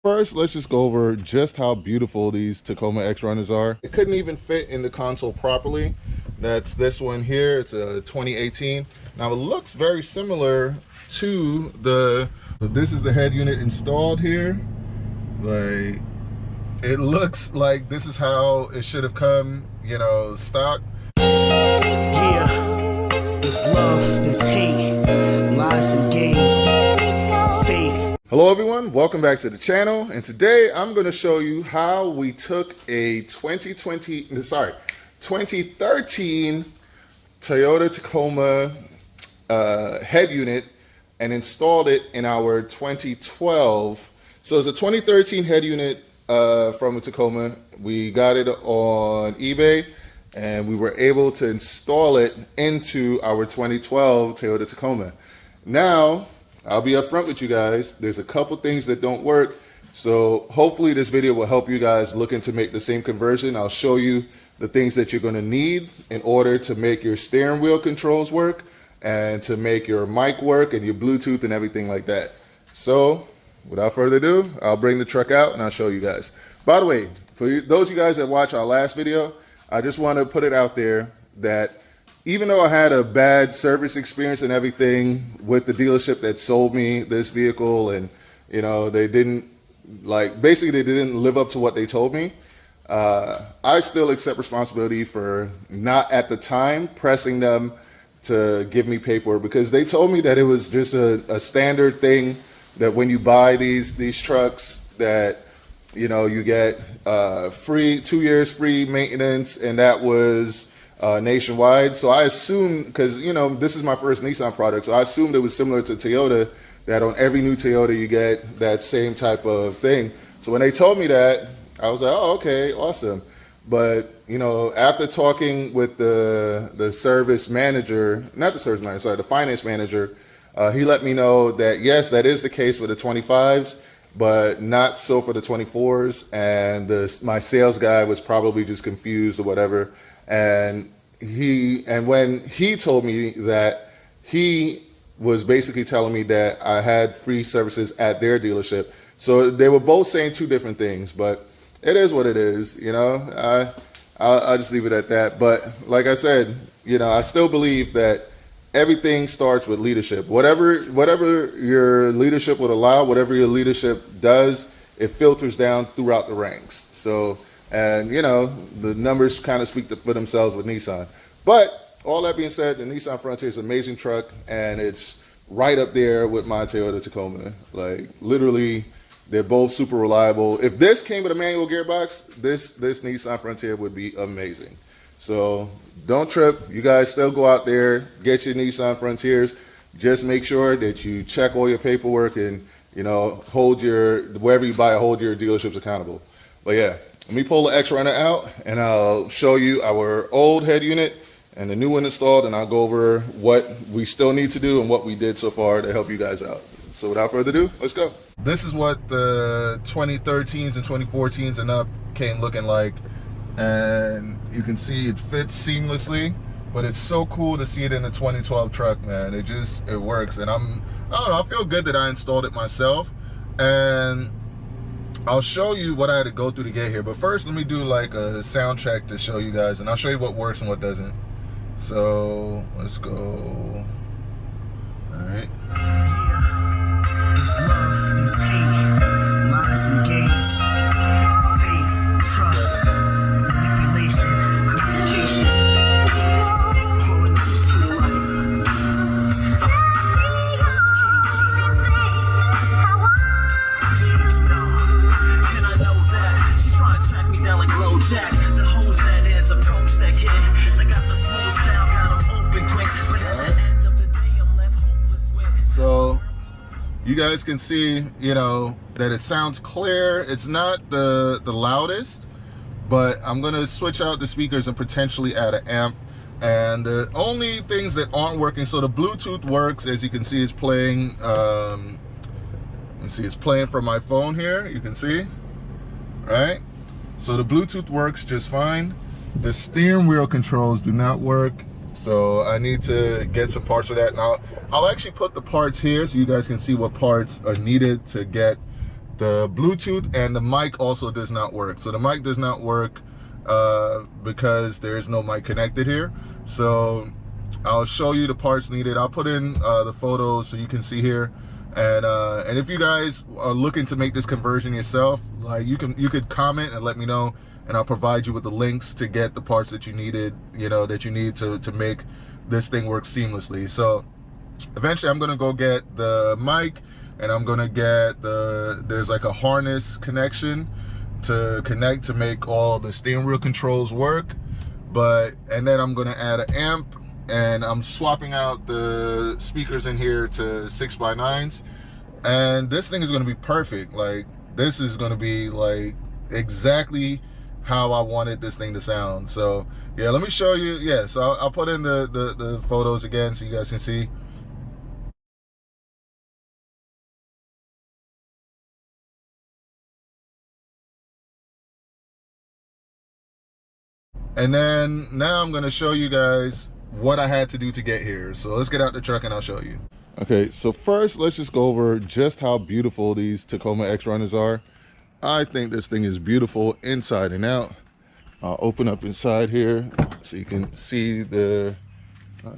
First, let's just go over just how beautiful these Tacoma X Runners are. It couldn't even fit in the console properly. That's this one here. It's a 2018. Now it looks very similar to this is the head unit installed here. Like, it looks like this is how it should have come, you know, stock. Yeah, there's love, there's hate, lies and games, faith. Hello everyone, welcome back to the channel, and today I'm going to show you how we took a 2013 Toyota Tacoma head unit and installed it in our 2012. So it's a 2013 head unit from a Tacoma. We got it on eBay and we were able to install it into our 2012 Toyota Tacoma. Now, I'll be upfront with you guys. There's a couple things that don't work. So hopefully this video will help you guys looking to make the same conversion. I'll show you the things that you're going to need in order to make your steering wheel controls work and to make your mic work and your Bluetooth and everything like that. So without further ado, I'll bring the truck out and I'll show you guys. By the way, for those of you guys that watch our last video, I just want to put it out there that even though I had a bad service experience and everything with the dealership that sold me this vehicle, and you know, they didn't basically they didn't live up to what they told me, I still accept responsibility for not at the time pressing them to give me paperwork, because they told me that it was just a standard thing that when you buy these trucks that, you know, you get free 2 years free maintenance, and that was nationwide. So I assumed, because you know this is my first Nissan product, so I assumed it was similar to Toyota, that on every new Toyota you get that same type of thing. So when they told me that, I was like, oh, okay, awesome. But you know, after talking with the service manager, not the service manager, sorry, the finance manager, he let me know that yes, that is the case for the 25s, but not so for the 24s. And my sales guy was probably just confused or whatever. And when he told me that, he was basically telling me that I had free services at their dealership. So they were both saying two different things, but it is what it is, you know. I'll just leave it at that. But like I said, you know, I still believe that everything starts with leadership. Whatever your leadership would allow, whatever your leadership does, it filters down throughout the ranks. So, and you know, the numbers kind of speak for themselves with Nissan. But all that being said, the Nissan Frontier is an amazing truck, and it's right up there with my Toyota Tacoma. Like literally, they're both super reliable. If this came with a manual gearbox, this Nissan Frontier would be amazing. So don't trip. You guys still go out there, get your Nissan Frontiers. Just make sure that you check all your paperwork and, you know, wherever you buy it, hold your dealerships accountable. But yeah, let me pull the X Runner out and I'll show you our old head unit and the new one installed, and I'll go over what we still need to do and what we did so far to help you guys out. So without further ado, let's go. This is what the 2013s and 2014s and up came looking like. And you can see it fits seamlessly, but it's so cool to see it in a 2012 truck, man. It works. And I don't know, I feel good that I installed it myself. And I'll show you what I had to go through to get here. But first, let me do like a sound check to show you guys, and I'll show you what works and what doesn't. So let's go. All right. There's love, there's hate, lies and games, faith, trust, manipulation, communication, all of this true life. Change now, and I know that she's trying to track me down like low jack. The hoes that is approach that kid. They got the smooth style, got them open quick, but at the end of the day, I'm left hopeless with. So you guys can see, you know, that it sounds clear. It's not the loudest, but I'm gonna switch out the speakers and potentially add an amp. And the only things that aren't working, so the Bluetooth works, as you can see, it's playing. It's playing from my phone here. You can see, right? So the Bluetooth works just fine. The steering wheel controls do not work. So I need to get some parts for that. Now I'll actually put the parts here so you guys can see what parts are needed to get The Bluetooth and the mic also does not work. So the mic does not work because there is no mic connected here. So I'll show you the parts needed. I'll put in the photos so you can see here. And if you guys are looking to make this conversion yourself, like you could comment and let me know, and I'll provide you with the links to get the parts that you needed, that you need to make this thing work seamlessly. So eventually I'm gonna go get the mic, and I'm gonna get there's like a harness connection to connect to make all the steering wheel controls work. And then I'm gonna add an amp, and I'm swapping out the speakers in here to 6x9s, and this thing is gonna be perfect. Like, this is gonna be like exactly how I wanted this thing to sound. So yeah, let me show you. Yeah, so I'll put in the photos again so you guys can see. And then now I'm gonna show you guys what I had to do to get here. So let's get out the truck and I'll show you. Okay, so first let's just go over just how beautiful these Tacoma X Runners are. I think this thing is beautiful inside and out. I'll open up inside here so you can see the,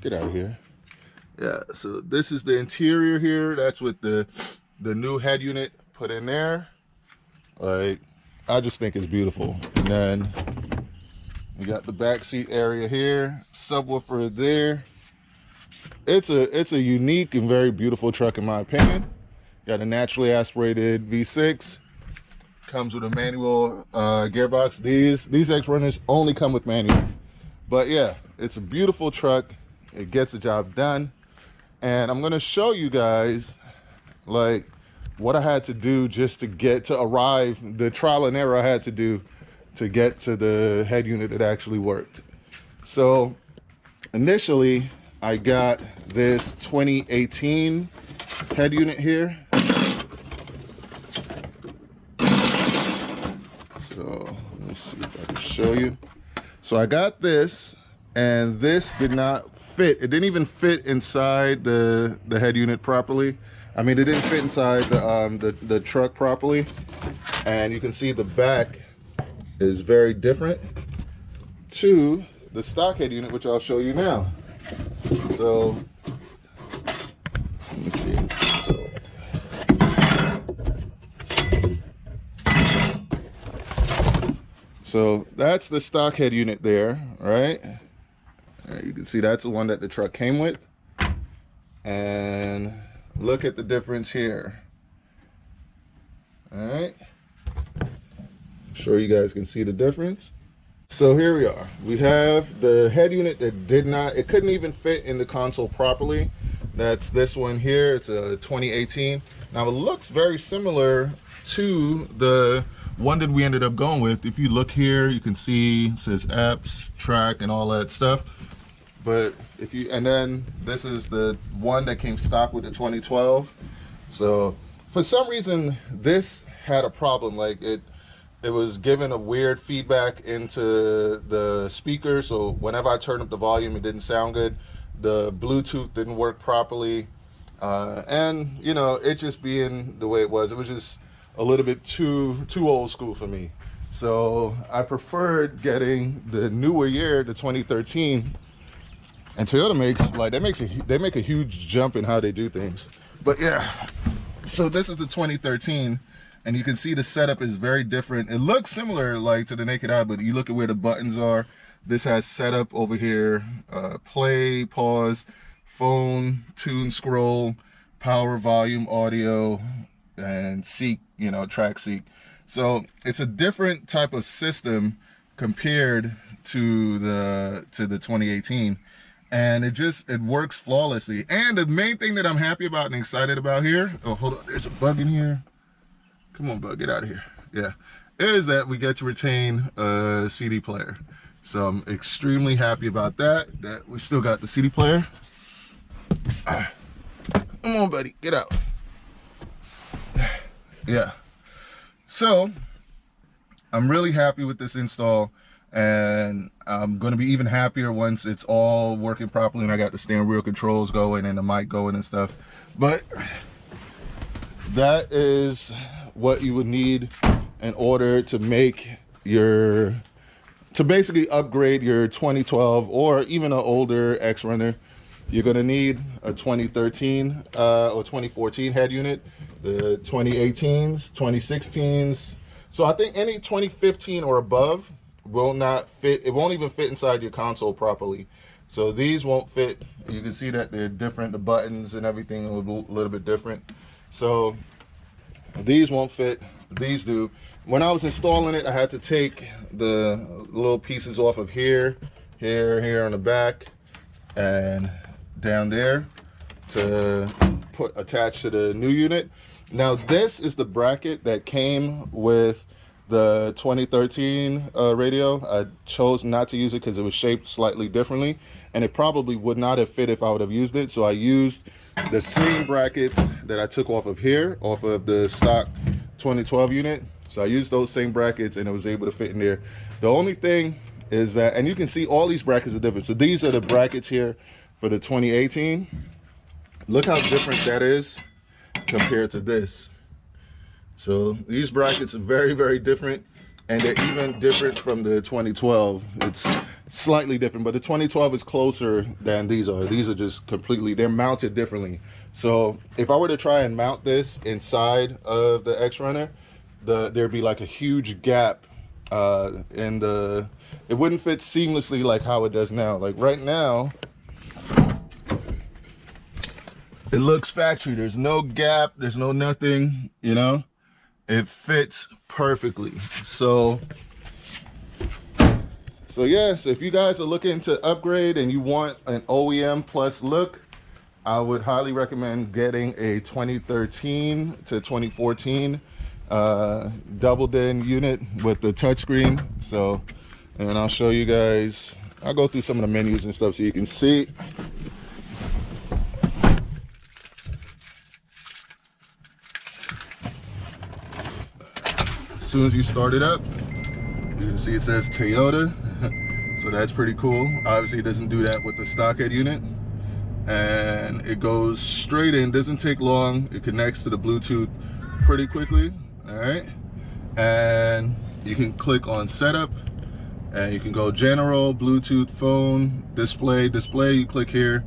get out of here. Yeah, so this is the interior here. That's with the new head unit put in there. Like, I just think it's beautiful. And then we got the back seat area here, subwoofer there. It's a unique and very beautiful truck in my opinion. Got a naturally aspirated V6. Comes with a manual gearbox. These X Runners only come with manual. But yeah, it's a beautiful truck. It gets the job done. And I'm gonna show you guys like what I had to do just to arrive, the trial and error I had to do to get to the head unit that actually worked. So initially I got this 2018 head unit here. So let me see if I can show you. So I got this, and this did not fit. It didn't even fit inside the head unit properly. I mean, it didn't fit inside the truck properly. And you can see the back is very different to the stock head unit, which I'll show you now. So let me see. So that's the stock head unit there, right? You can see that's the one that the truck came with. And look at the difference here. All right. Sure you guys can see the difference. So here we are. We have the head unit that it couldn't even fit in the console properly. That's this one here. It's a 2018. Now it looks very similar to the one that we ended up going with. If you look here, you can see it says apps, track, and all that stuff. But and then this is the one that came stock with the 2012. So for some reason, this had a problem. Like it was giving a weird feedback into the speaker. So whenever I turned up the volume, it didn't sound good. The Bluetooth didn't work properly. And it just being the way it was just a little bit too old school for me. So I preferred getting the newer year, the 2013. And Toyota they make a huge jump in how they do things. But yeah, so this is the 2013, and you can see the setup is very different. It looks similar like to the naked eye, but you look at where the buttons are. This has setup over here, play, pause, phone, tune, scroll, power, volume, audio, and seek, track seek. So it's a different type of system compared to the 2018. And it works flawlessly. And the main thing that I'm happy about and excited about here, oh, hold on, there's a bug in here. Come on, bug, get out of here. Yeah, is that we get to retain a CD player. So I'm extremely happy about that we still got the CD player. Come on, buddy, get out. Yeah, so I'm really happy with this install. And I'm going to be even happier once it's all working properly and I got the steering wheel controls going and the mic going and stuff. But that is what you would need in order to make your, to basically upgrade your 2012 or even an older X-Runner. You're gonna need a 2013 or 2014 head unit, the 2018s, 2016s. So I think any 2015 or above will not fit. It won't even fit inside your console properly. So these won't fit. You can see that they're different. The buttons and everything are a little bit different. So these won't fit. These do. When I was installing it, I had to take the little pieces off of here on the back, and down there to put attached to the new unit. Now this is the bracket that came with the 2013 radio. I chose not to use it because it was shaped slightly differently, and it probably would not have fit if I would have used it. So I used the same brackets that I took off of here, off of the stock 2012 unit. So I used those same brackets and it was able to fit in there. The only thing is that, and you can see all these brackets are different. So these are the brackets here for the 2018. Look how different that is compared to this. So these brackets are very, very different, and they're even different from the 2012. It's slightly different, but the 2012 is closer than these are. These are just completely, they're mounted differently. So if I were to try and mount this inside of the X-Runner, there'd be like a huge gap in the, it wouldn't fit seamlessly like how it does now. Like right now, it looks factory. There's no gap, there's no nothing, you know? It fits perfectly. So yeah, so if you guys are looking to upgrade and you want an OEM plus look, I would highly recommend getting a 2013 to 2014 double din unit with the touchscreen. So, and I'll show you guys, I'll go through some of the menus and stuff so you can see. As soon as you start it up, you can see it says Toyota. So that's pretty cool. Obviously it doesn't do that with the stock head unit. And it goes straight in, doesn't take long. It connects to the Bluetooth pretty quickly, all right? And you can click on setup, and you can go general, Bluetooth, phone, display, you click here,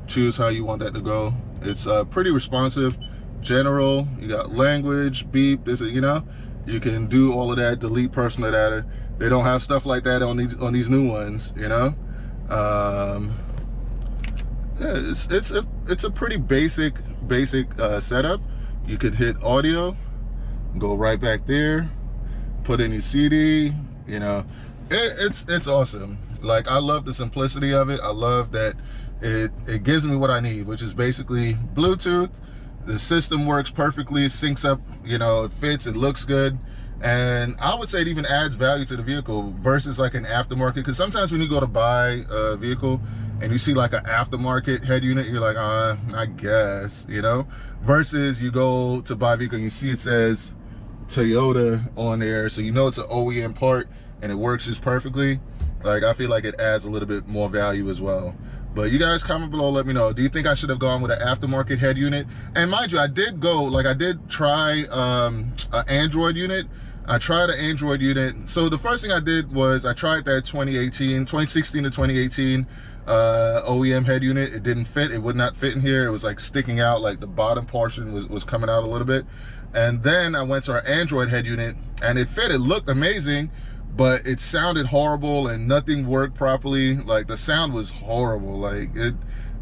choose how you want that to go. It's pretty responsive. General, you got language, beep, this is, you know, you can do all of that, delete personal data. They don't have stuff like that on these new ones, you know. Yeah, it's a pretty basic setup. You could hit audio, go right back there, put in your CD, you know. It's awesome. Like, I love the simplicity of it. I love that it gives me what I need, which is basically Bluetooth. The system works perfectly, it syncs up, you know, it fits, it looks good. And I would say it even adds value to the vehicle versus like an aftermarket. Because sometimes when you go to buy a vehicle and you see like an aftermarket head unit, you're like, I guess, you know, versus you go to buy a vehicle and you see it says Toyota on there, so you know it's an OEM part and it works just perfectly. Like, I feel like it adds a little bit more value as well. But you guys comment below, let me know. Do you think I should have gone with an aftermarket head unit? And mind you, I did try an Android unit. I tried an Android unit. So the first thing I did was I tried that 2016 to 2018 OEM head unit. It didn't fit. It would not fit in here. It was like sticking out, like the bottom portion was coming out a little bit. And then I went to our Android head unit and it fit. It looked amazing, but it sounded horrible and nothing worked properly. Like, the sound was horrible. Like,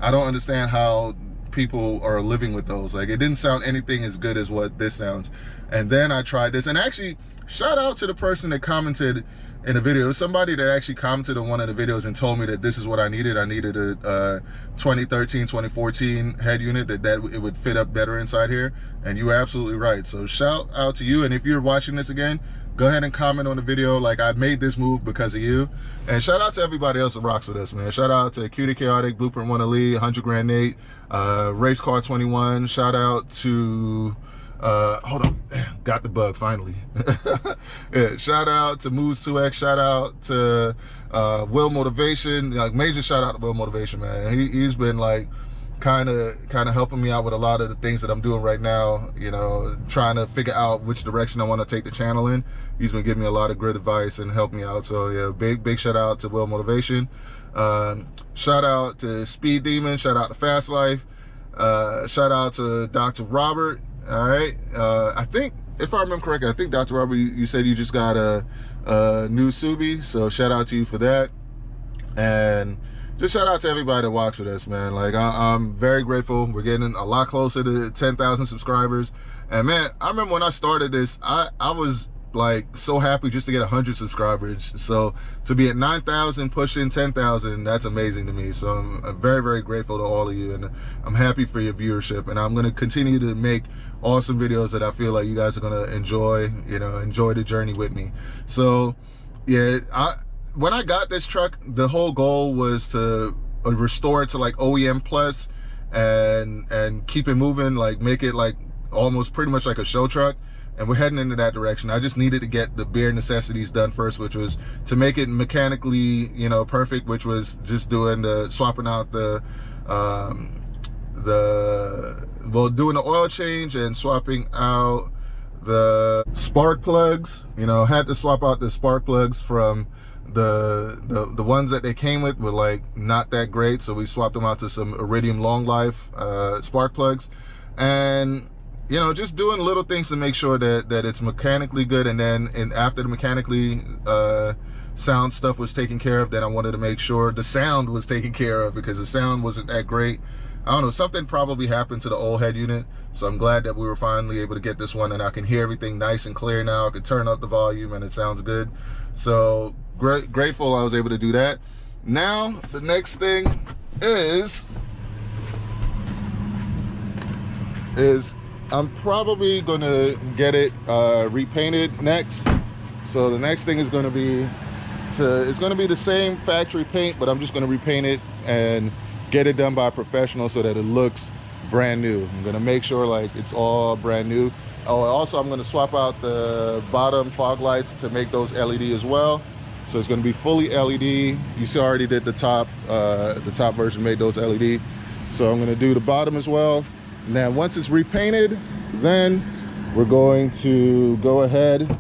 I don't understand how people are living with those. Like, it didn't sound anything as good as what this sounds. And then I tried this, and actually, shout out to the person that commented in the video. It was somebody that actually commented on one of the videos and told me that this is what I needed. I needed a 2013, 2014 head unit, that it would fit up better inside here. And you were absolutely right. So shout out to you. And if you're watching this again, go ahead and comment on the video. Like, I made this move because of you. And shout out to everybody else that rocks with us, man. Shout out to Cutie Chaotic, Blueprint 1 Elite, 100 Grand Nate, Race Car 21. Shout out to hold on, got the bug finally. Yeah, shout out to Moves 2X. Shout out to Will Motivation. Like, major shout out to Will Motivation, man. He's been like kind of helping me out with a lot of the things that I'm doing right now, you know, trying to figure out which direction I want to take the channel in. He's been giving me a lot of great advice and helping me out. So yeah, big shout out to Will Motivation. Shout out to Speed Demon, shout out to Fast Life, shout out to Dr. Robert. All right, I think, if I remember correctly, I think Dr. Robert, you said you just got a new Subi, so shout out to you for that. And just shout out to everybody that walks with us, man. Like, I'm very grateful. We're getting a lot closer to 10,000 subscribers. And man, I remember when I started this, I was like so happy just to get 100 subscribers. So to be at 9,000, pushing 10,000, that's amazing to me. So I'm very grateful to all of you, and I'm happy for your viewership. And I'm going to continue to make awesome videos that I feel like you guys are going to enjoy, you know, enjoy the journey with me. So yeah, when I got this truck, the whole goal was to restore it to like OEM plus and keep it moving, like make it like almost pretty much like a show truck. And we're heading into that direction. I just needed to get the bare necessities done first, which was to make it mechanically, you know, perfect, which was just doing the swapping out doing the oil change and swapping out the spark plugs. You know, had to swap out the spark plugs from the ones that they came with were like not that great, so we swapped them out to some Iridium long life spark plugs. And you know, just doing little things to make sure that it's mechanically good. And then after the mechanically sound stuff was taken care of, then I wanted to make sure the sound was taken care of, because the sound wasn't that great. I don't know, something probably happened to the old head unit. So I'm glad that we were finally able to get this one, and I can hear everything nice and clear now. I can turn up the volume and it sounds good. So grateful I was able to do that. Now the next thing is I'm probably gonna get it repainted next. So the next thing is gonna be it's gonna be the same factory paint, but I'm just gonna repaint it and get it done by a professional so that it looks brand new. I'm gonna make sure like it's all brand new. Oh, also I'm gonna swap out the bottom fog lights to make those LED as well. So it's gonna be fully LED. You see, I already did the top version, made those LED. So I'm gonna do the bottom as well. And then once it's repainted, then we're going to go ahead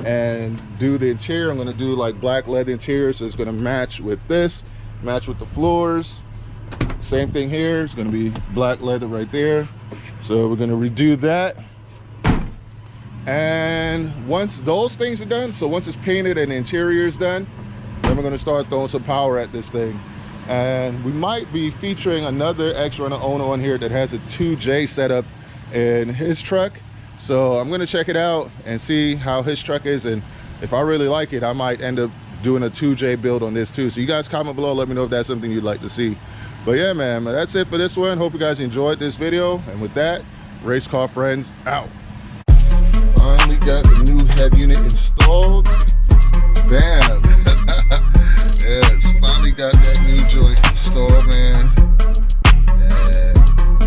and do the interior. I'm going to do like black leather interior, so it's going to match with this, match with the floors. Same thing here, it's going to be black leather right there. So we're going to redo that. And once those things are done, so once it's painted and the interior is done, then we're going to start throwing some power at this thing. And we might be featuring another extra owner on here that has a 2J setup in his truck. So I'm gonna check it out and see how his truck is, and if I really like it, I might end up doing a 2J build on this too. So you guys comment below, let me know if that's something you'd like to see. But yeah, man, that's it for this one. Hope you guys enjoyed this video, and with that, race car friends out. Finally got the new head unit installed. Bam. Yes, finally got that new joint installed, man. And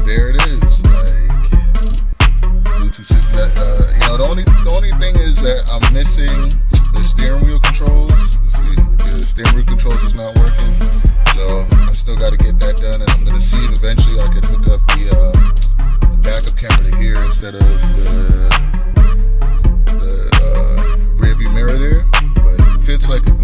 there it is. Like, Bluetooth system. You know, the only thing is that I'm missing the steering wheel controls. See, the steering wheel controls is not working, so I still got to get that done. And I'm gonna see if eventually I can hook up the backup camera to here instead of the rear view mirror there. But it fits like a